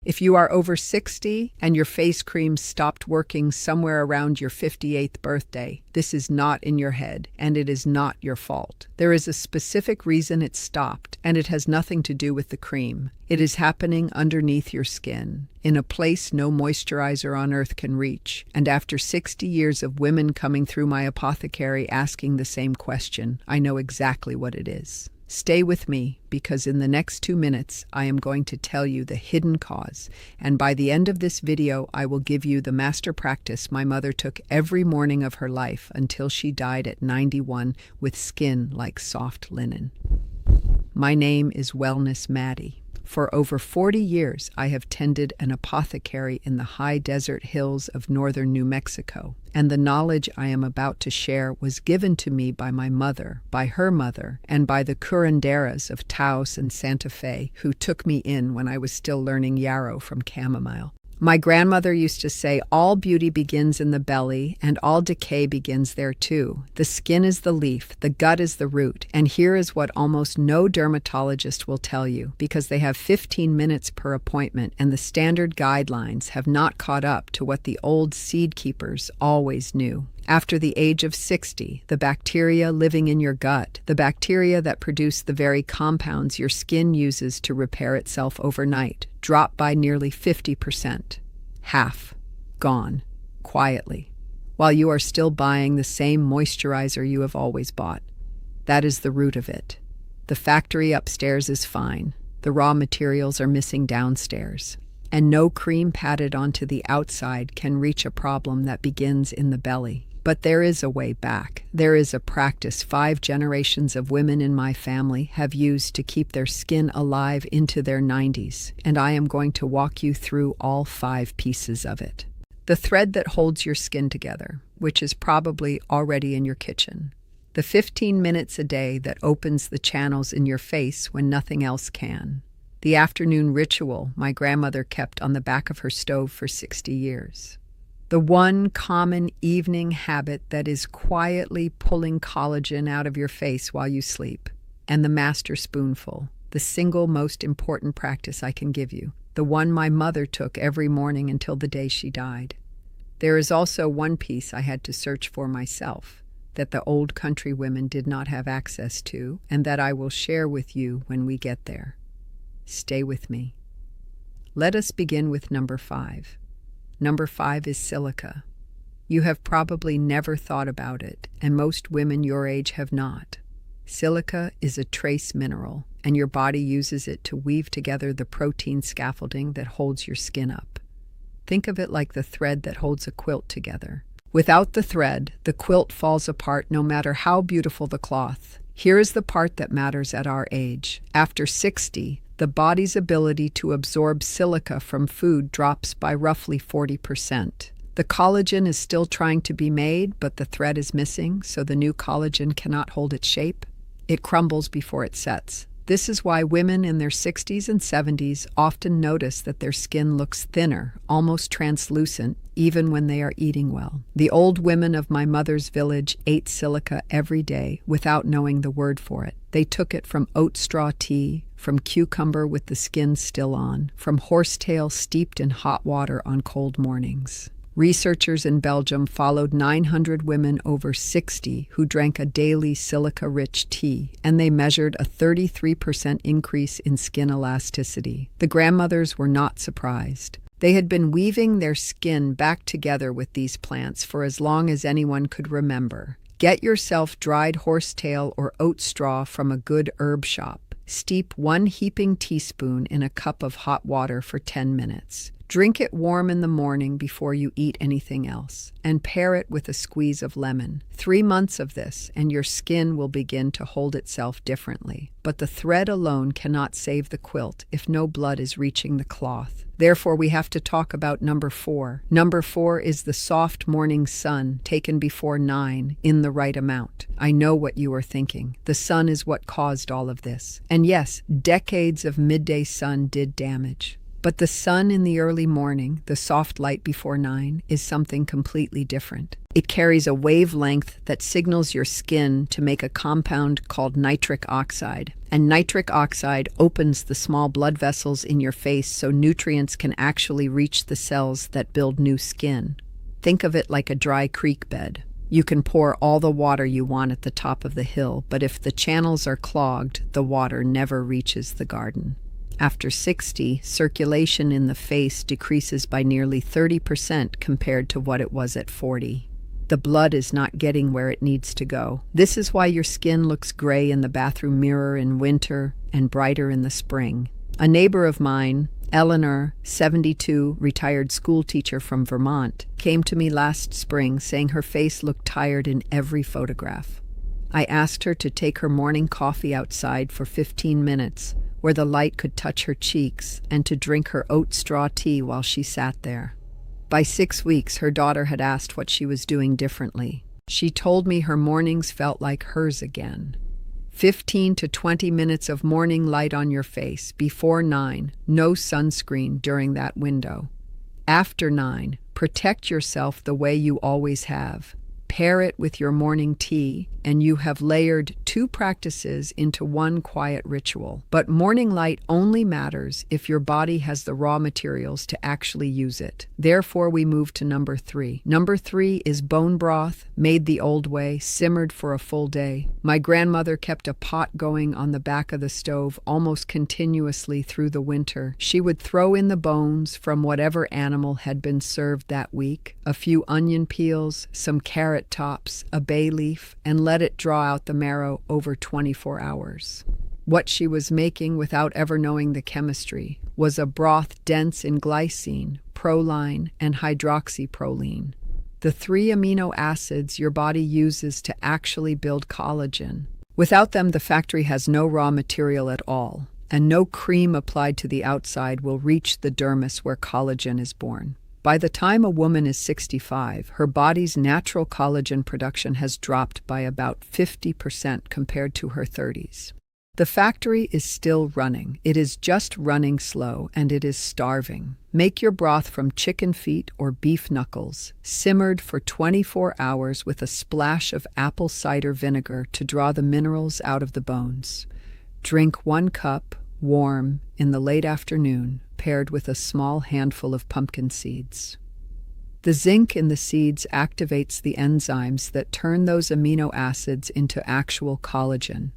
If you are over 60 and your face cream stopped working somewhere around your 58th birthday, this is not in your head, and it is not your fault. There is a specific reason it stopped, and it has nothing to do with the cream. It is happening underneath your skin, in a place no moisturizer on earth can reach. And after 60 years of women coming through my apothecary asking the same question, I know exactly what it is. Stay with me, because in the next 2 minutes, I am going to tell you the hidden cause, and by the end of this video, I will give you the master practice my mother took every morning of her life until she died at 91 with skin like soft linen. My name is Wellness Maddie. For over 40 years, I have tended an apothecary in the high desert hills of northern New Mexico, and the knowledge I am about to share was given to me by my mother, by her mother, and by the curanderas of Taos and Santa Fe, who took me in when I was still learning yarrow from chamomile. My grandmother used to say, all beauty begins in the belly, and all decay begins there too. The skin is the leaf, the gut is the root, and here is what almost no dermatologist will tell you, because they have 15 minutes per appointment, and the standard guidelines have not caught up to what the old seed keepers always knew. After the age of 60, the bacteria living in your gut, the bacteria that produce the very compounds your skin uses to repair itself overnight, drop by nearly 50%. Half. Gone. Quietly. While you are still buying the same moisturizer you have always bought. That is the root of it. The factory upstairs is fine. The raw materials are missing downstairs. And no cream patted onto the outside can reach a problem that begins in the belly. But there is a way back. There is a practice 5 generations of women in my family have used to keep their skin alive into their 90s, and I am going to walk you through all 5 pieces of it. The thread that holds your skin together, which is probably already in your kitchen. The 15 minutes a day that opens the channels in your face when nothing else can. The afternoon ritual my grandmother kept on the back of her stove for 60 years. The one common evening habit that is quietly pulling collagen out of your face while you sleep. And the master spoonful, the single most important practice I can give you, the one my mother took every morning until the day she died. There is also one piece I had to search for myself, that the old country women did not have access to, and that I will share with you when we get there. Stay with me. Let us begin with number 5. Number 5 is silica. You have probably never thought about it, and most women your age have not. Silica is a trace mineral, and your body uses it to weave together the protein scaffolding that holds your skin up. Think of it like the thread that holds a quilt together. Without the thread, the quilt falls apart no matter how beautiful the cloth. Here is the part that matters at our age. After 60, the body's ability to absorb silica from food drops by roughly 40%. The collagen is still trying to be made, but the thread is missing, so the new collagen cannot hold its shape. It crumbles before it sets. This is why women in their 60s and 70s often notice that their skin looks thinner, almost translucent, even when they are eating well. The old women of my mother's village ate silica every day without knowing the word for it. They took it from oat straw tea, from cucumber with the skin still on, from horsetail steeped in hot water on cold mornings. Researchers in Belgium followed 900 women over 60 who drank a daily silica-rich tea, and they measured a 33% increase in skin elasticity. The grandmothers were not surprised. They had been weaving their skin back together with these plants for as long as anyone could remember. Get yourself dried horsetail or oat straw from a good herb shop. Steep 1 heaping teaspoon in a cup of hot water for 10 minutes. Drink it warm in the morning before you eat anything else, and pair it with a squeeze of lemon. 3 months of this, and your skin will begin to hold itself differently. But the thread alone cannot save the quilt if no blood is reaching the cloth. Therefore, we have to talk about number 4. Number 4 is the soft morning sun taken before 9 in the right amount. I know what you are thinking. The sun is what caused all of this. And yes, decades of midday sun did damage. But the sun in the early morning, the soft light before 9, is something completely different. It carries a wavelength that signals your skin to make a compound called nitric oxide. And nitric oxide opens the small blood vessels in your face so nutrients can actually reach the cells that build new skin. Think of it like a dry creek bed. You can pour all the water you want at the top of the hill, but if the channels are clogged, the water never reaches the garden. After 60, circulation in the face decreases by nearly 30% compared to what it was at 40. The blood is not getting where it needs to go. This is why your skin looks gray in the bathroom mirror in winter and brighter in the spring. A neighbor of mine, Eleanor, 72, retired school teacher from Vermont, came to me last spring saying her face looked tired in every photograph. I asked her to take her morning coffee outside for 15 minutes, where the light could touch her cheeks, and to drink her oat straw tea while she sat there. By 6 weeks, her daughter had asked what she was doing differently. She told me her mornings felt like hers again. 15 to 20 minutes of morning light on your face before 9, no sunscreen during that window. After 9, protect yourself the way you always have. Pair it with your morning tea, and you have layered 2 practices into one quiet ritual. But morning light only matters if your body has the raw materials to actually use it. Therefore, we move to number 3. Number 3 is bone broth, made the old way, simmered for a full day. My grandmother kept a pot going on the back of the stove almost continuously through the winter. She would throw in the bones from whatever animal had been served that week, a few onion peels, some carrot tops, a bay leaf, and let it draw out the marrow over 24 hours. What she was making without ever knowing the chemistry was a broth dense in glycine, proline, and hydroxyproline, the 3 amino acids your body uses to actually build collagen. Without them, the factory has no raw material at all, and no cream applied to the outside will reach the dermis where collagen is born. By the time a woman is 65, her body's natural collagen production has dropped by about 50% compared to her 30s. The factory is still running. It is just running slow, and it is starving. Make your broth from chicken feet or beef knuckles, simmered for 24 hours with a splash of apple cider vinegar to draw the minerals out of the bones. Drink 1 cup, warm, in the late afternoon, paired with a small handful of pumpkin seeds. The zinc in the seeds activates the enzymes that turn those amino acids into actual collagen.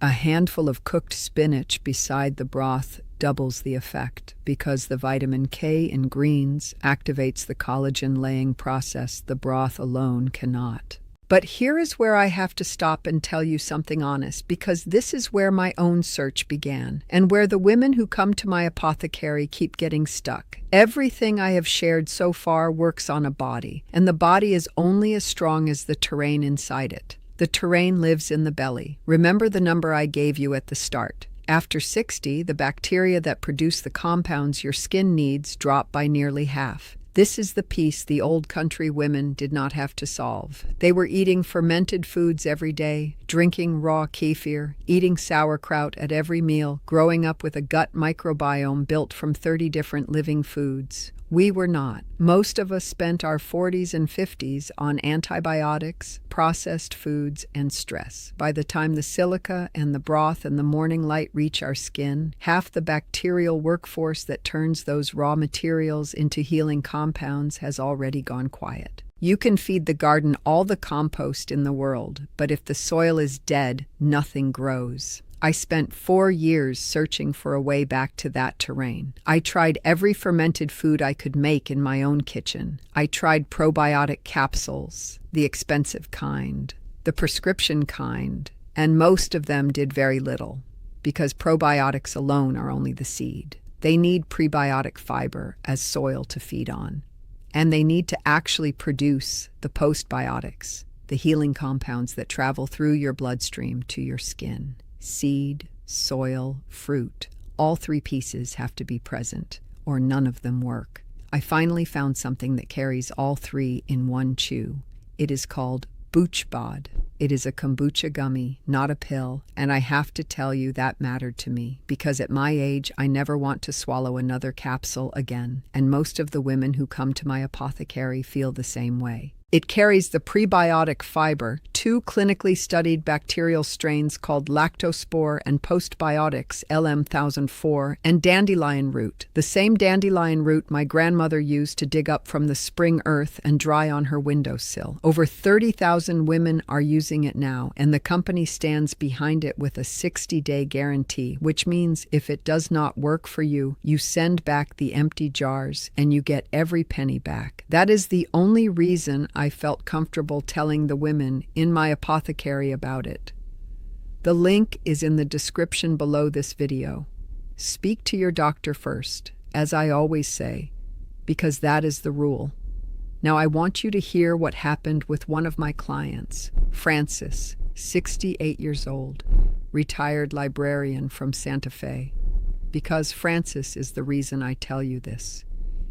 A handful of cooked spinach beside the broth doubles the effect because the vitamin K in greens activates the collagen-laying process the broth alone cannot. But here is where I have to stop and tell you something honest, because this is where my own search began, and where the women who come to my apothecary keep getting stuck. Everything I have shared so far works on a body, and the body is only as strong as the terrain inside it. The terrain lives in the belly. Remember the number I gave you at the start. After 60, the bacteria that produce the compounds your skin needs drop by nearly half. This is the piece the old country women did not have to solve. They were eating fermented foods every day, drinking raw kefir, eating sauerkraut at every meal, growing up with a gut microbiome built from 30 different living foods. We were not. Most of us spent our 40s and 50s on antibiotics, processed foods, and stress. By the time the silica and the broth and the morning light reach our skin, half the bacterial workforce that turns those raw materials into healing compounds has already gone quiet. You can feed the garden all the compost in the world, but if the soil is dead, nothing grows. I spent 4 years searching for a way back to that terrain. I tried every fermented food I could make in my own kitchen. I tried probiotic capsules, the expensive kind, the prescription kind, and most of them did very little, because probiotics alone are only the seed. They need prebiotic fiber as soil to feed on, and they need to actually produce the postbiotics, the healing compounds that travel through your bloodstream to your skin. Seed, soil, fruit, all 3 pieces have to be present, or none of them work. I finally found something that carries all 3 in one chew. It is called BoochBod It is a kombucha gummy, not a pill, and I have to tell you that mattered to me because at my age I never want to swallow another capsule again, and most of the women who come to my apothecary feel the same way. It carries the prebiotic fiber, 2 clinically studied bacterial strains called lactospore and postbiotics LM1004, and dandelion root, the same dandelion root my grandmother used to dig up from the spring earth and dry on her windowsill. Over 30,000 women are using it now, and the company stands behind it with a 60-day guarantee, which means if it does not work for you, you send back the empty jars and you get every penny back. That is the only reason I felt comfortable telling the women in my apothecary about it. The link is in the description below this video. Speak to your doctor first, as I always say, because that is the rule. Now I want you to hear what happened with one of my clients, Frances, 68 years old, retired librarian from Santa Fe. Because Frances is the reason I tell you this.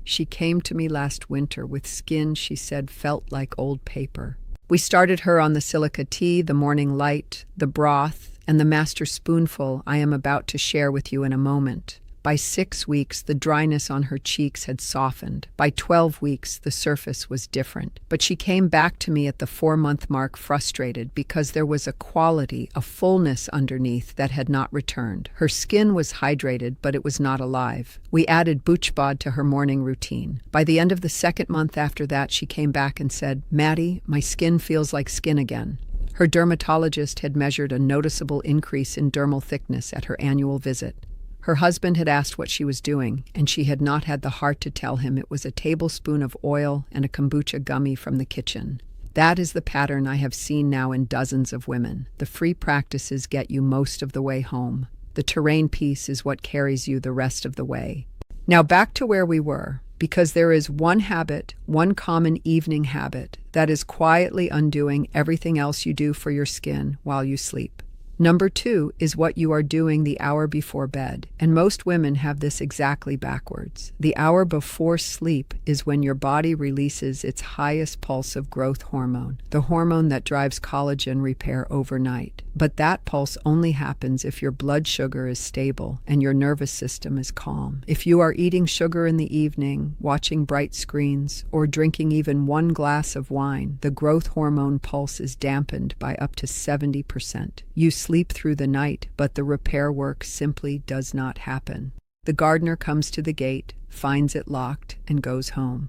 She came to me last winter with skin she said felt like old paper. We started her on the silica tea, the morning light, the broth, and the master spoonful I am about to share with you in a moment. By 6 weeks, the dryness on her cheeks had softened. By 12 weeks, the surface was different. But she came back to me at the 4-month mark frustrated because there was a quality, a fullness underneath that had not returned. Her skin was hydrated, but it was not alive. We added BoochBod to her morning routine. By the end of the 2nd month after that, she came back and said, "Maddie, my skin feels like skin again." Her dermatologist had measured a noticeable increase in dermal thickness at her annual visit. Her husband had asked what she was doing, and she had not had the heart to tell him it was a tablespoon of oil and a kombucha gummy from the kitchen. That is the pattern I have seen now in dozens of women. The free practices get you most of the way home. The terrain piece is what carries you the rest of the way. Now back to where we were, because there is one habit, one common evening habit, that is quietly undoing everything else you do for your skin while you sleep. Number 2 is what you are doing the hour before bed, and most women have this exactly backwards. The hour before sleep is when your body releases its highest pulse of growth hormone, the hormone that drives collagen repair overnight. But that pulse only happens if your blood sugar is stable and your nervous system is calm. If you are eating sugar in the evening, watching bright screens, or drinking even 1 glass of wine, the growth hormone pulse is dampened by up to 70%. You sleep through the night, but the repair work simply does not happen. The gardener comes to the gate, finds it locked, and goes home.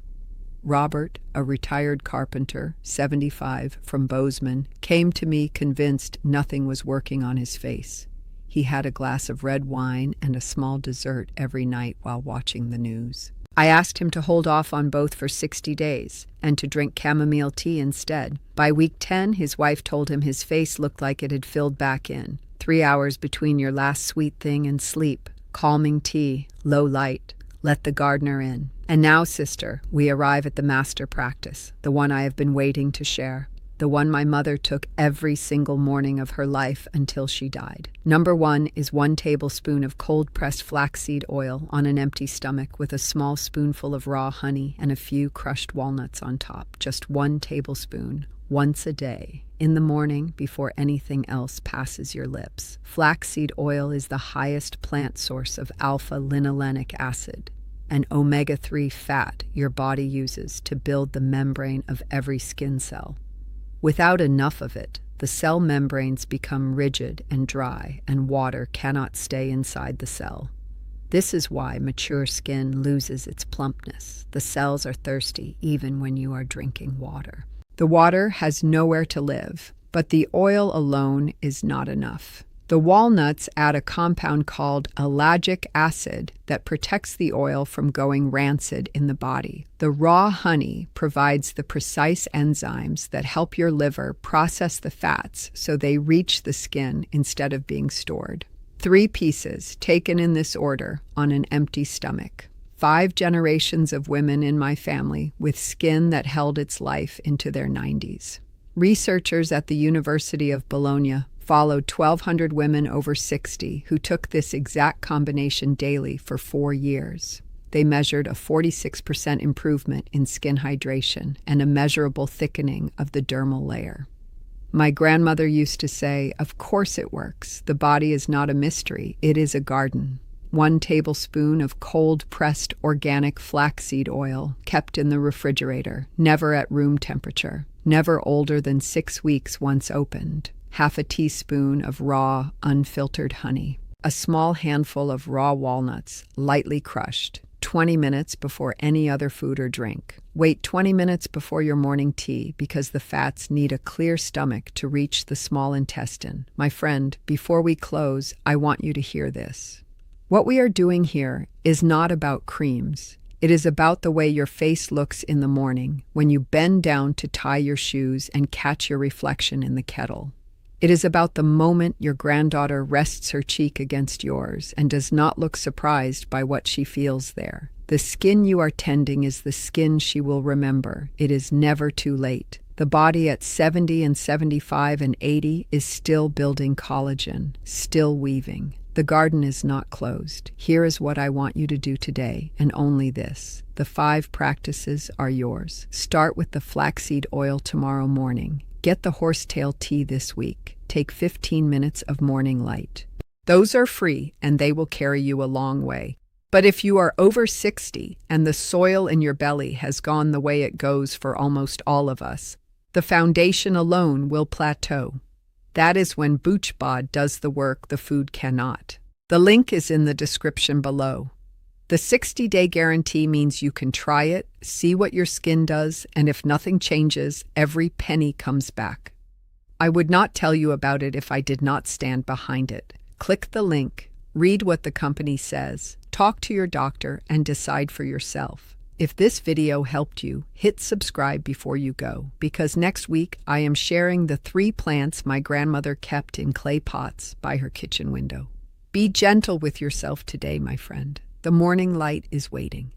Robert, a retired carpenter, 75, from Bozeman, came to me convinced nothing was working on his face. He had a glass of red wine and a small dessert every night while watching the news. I asked him to hold off on both for 60 days and to drink chamomile tea instead. By week 10, his wife told him his face looked like it had filled back in. 3 hours between your last sweet thing and sleep. Calming tea, low light. Let the gardener in. And now, sister, we arrive at the master practice, the one I have been waiting to share. The one my mother took every single morning of her life until she died. Number 1 is 1 tablespoon of cold-pressed flaxseed oil on an empty stomach with a small spoonful of raw honey and a few crushed walnuts on top. Just 1 tablespoon, once a day, in the morning before anything else passes your lips. Flaxseed oil is the highest plant source of alpha-linolenic acid, an omega-3 fat your body uses to build the membrane of every skin cell. Without enough of it, the cell membranes become rigid and dry, and water cannot stay inside the cell. This is why mature skin loses its plumpness. The cells are thirsty even when you are drinking water. The water has nowhere to live, but the oil alone is not enough. The walnuts add a compound called ellagic acid that protects the oil from going rancid in the body. The raw honey provides the precise enzymes that help your liver process the fats so they reach the skin instead of being stored. 3 pieces, taken in this order, on an empty stomach. 5 generations of women in my family with skin that held its life into their 90s. Researchers at the University of Bologna followed 1,200 women over 60 who took this exact combination daily for 4 years. They measured a 46% improvement in skin hydration and a measurable thickening of the dermal layer. My grandmother used to say, "Of course it works. The body is not a mystery. It is a garden." 1 tablespoon of cold-pressed organic flaxseed oil kept in the refrigerator, never at room temperature, never older than 6 weeks once opened. Half a teaspoon of raw, unfiltered honey. A small handful of raw walnuts, lightly crushed. 20 minutes before any other food or drink. Wait 20 minutes before your morning tea because the fats need a clear stomach to reach the small intestine. My friend, before we close, I want you to hear this. What we are doing here is not about creams. It is about the way your face looks in the morning when you bend down to tie your shoes and catch your reflection in the kettle. It is about the moment your granddaughter rests her cheek against yours and does not look surprised by what she feels there. The skin you are tending is the skin she will remember. It is never too late. The body at 70 and 75 and 80 is still building collagen, still weaving. The garden is not closed. Here is what I want you to do today, and only this. The 5 practices are yours. Start with the flaxseed oil tomorrow morning. Get the horsetail tea this week. Take 15 minutes of morning light. Those are free, and they will carry you a long way. But if you are over 60 and the soil in your belly has gone the way it goes for almost all of us, the foundation alone will plateau. That is when BoochBod does the work the food cannot. The link is in the description below. The 60-day guarantee means you can try it, see what your skin does, and if nothing changes, every penny comes back. I would not tell you about it if I did not stand behind it. Click the link, read what the company says, talk to your doctor, and decide for yourself. If this video helped you, hit subscribe before you go, because next week I am sharing the 3 plants my grandmother kept in clay pots by her kitchen window. Be gentle with yourself today, my friend. The morning light is waiting.